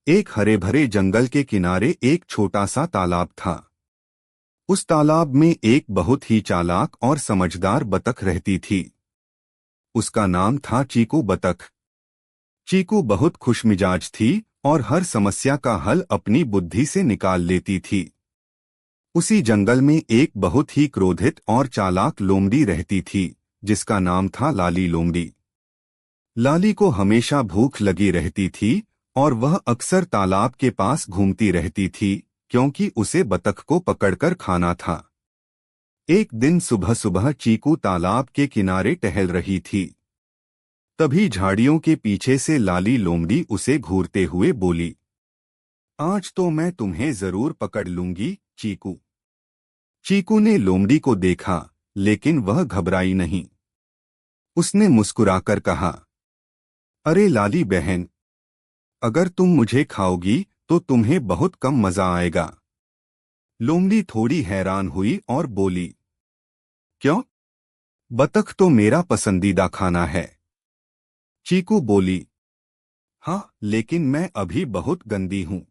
एक हरे भरे जंगल के किनारे एक छोटा सा तालाब था। उस तालाब में एक बहुत ही चालाक और समझदार बतख रहती थी। उसका नाम था चीकू बतख। चीकू बहुत खुशमिजाज थी और हर समस्या का हल अपनी बुद्धि से निकाल लेती थी। उसी जंगल में एक बहुत ही क्रोधित और चालाक लोमड़ी रहती थी, जिसका नाम था लाली लोमड़ी। लाली को हमेशा भूख लगी रहती थी और वह अक्सर तालाब के पास घूमती रहती थी, क्योंकि उसे बतख को पकड़कर खाना था। एक दिन सुबह सुबह चीकू तालाब के किनारे टहल रही थी। तभी झाड़ियों के पीछे से लाली लोमड़ी उसे घूरते हुए बोली, आज तो मैं तुम्हें जरूर पकड़ लूंगी चीकू। चीकू ने लोमड़ी को देखा, लेकिन वह घबराई नहीं। उसने मुस्कुराकर कहा, अरे लाली बहन, अगर तुम मुझे खाओगी तो तुम्हें बहुत कम मजा आएगा। लोमड़ी थोड़ी हैरान हुई और बोली, क्यों? बतख तो मेरा पसंदीदा खाना है। चीकू बोली, हाँ, लेकिन मैं अभी बहुत गंदी हूँ।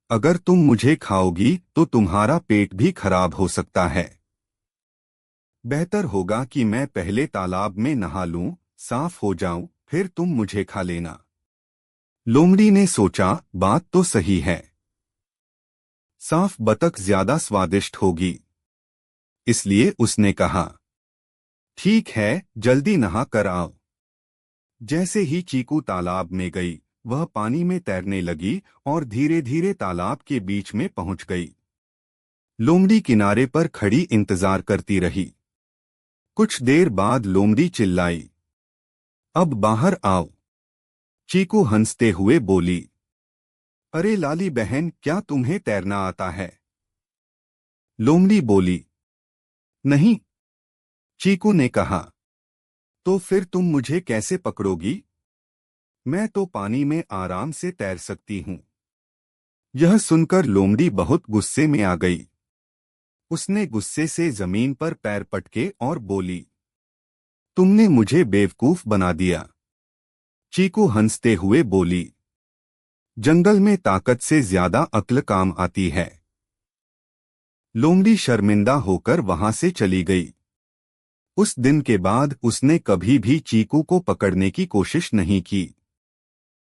अगर तुम मुझे खाओगी तो तुम्हारा पेट भी खराब हो सकता है। बेहतर होगा कि मैं पहले तालाब में नहा लूं, साफ हो जाऊं, फिर तुम मुझे खा लेना। लोमड़ी ने सोचा, बात तो सही है। साफ बतख ज्यादा स्वादिष्ट होगी। इसलिए उसने कहा, ठीक है, जल्दी नहा कर आओ। जैसे ही चीकू तालाब में गई, वह पानी में तैरने लगी और धीरे धीरे तालाब के बीच में पहुंच गई। लोमड़ी किनारे पर खड़ी इंतजार करती रही। कुछ देर बाद लोमड़ी चिल्लाई, अब बाहर आओ। चीकू हंसते हुए बोली, अरे लाली बहन, क्या तुम्हें तैरना आता है? लोमड़ी बोली, नहीं। चीकू ने कहा, तो फिर तुम मुझे कैसे पकड़ोगी? मैं तो पानी में आराम से तैर सकती हूँ। यह सुनकर लोमड़ी बहुत गुस्से में आ गई। उसने गुस्से से जमीन पर पैर पटके और बोली, तुमने मुझे बेवकूफ बना दिया। चीकू हंसते हुए बोली, जंगल में ताकत से ज्यादा अक्ल काम आती है। लोमड़ी शर्मिंदा होकर वहां से चली गई। उस दिन के बाद उसने कभी भी चीकू को पकड़ने की कोशिश नहीं की।